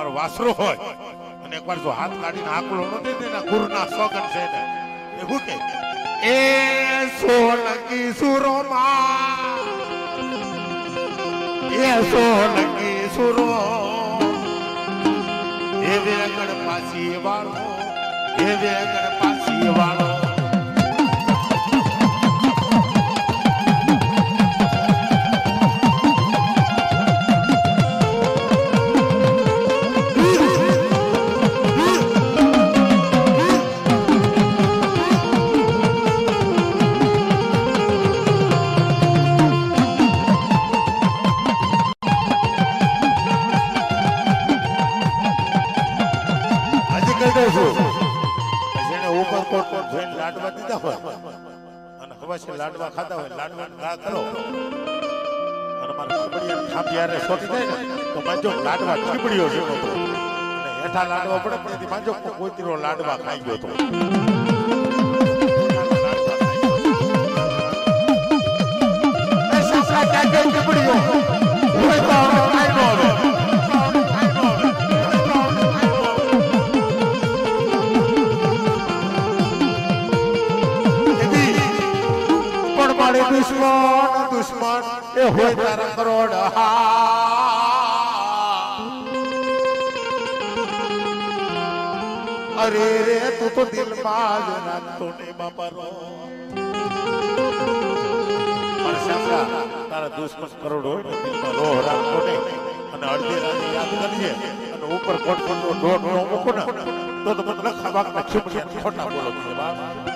મારો વાસરો હોય અને એકવાર જો હાથ કાઢીને આકલો ન દે ને ગુરુના સોગન છે ને એ હું કે એ સોલંકી સુરોમાં એ સોલંકી સુરો એ વેગડ પાસી વાળો એ વેગડ પાસી વાળો લાડવા દીધા હોય અને ખબર છે લાડવા ખાતા હોય લાડવા ગા કરો અને મારા ખીબડિયા ખાપિયારે સોટી જાય ને તો માજો લાડવા ખીબડિયો છે તો અને હેઠા લાડવા પડે પણ માજો કોઈતરો લાડવા ખાઈ ગયો તો એ સાસરા કાકે ખીબડિયો હોય તો ખાઈ નો આવે દુશ્મન એ હોય તારા કરોડ અરે રે તું તો દિલમાં જ નાખતો ને બાપારો મારા સાસરા તારા દુશ્મન કરોડ હોય ને દિલમાં રોહ રાખતો ને અને અડધી રાતે યાદ કરજે અને ઉપર કોટ કોટનો ડોટ ન મૂકો ને તો મને લખા બાગના ખીમડિયા ખોટા બોલો છે બાપ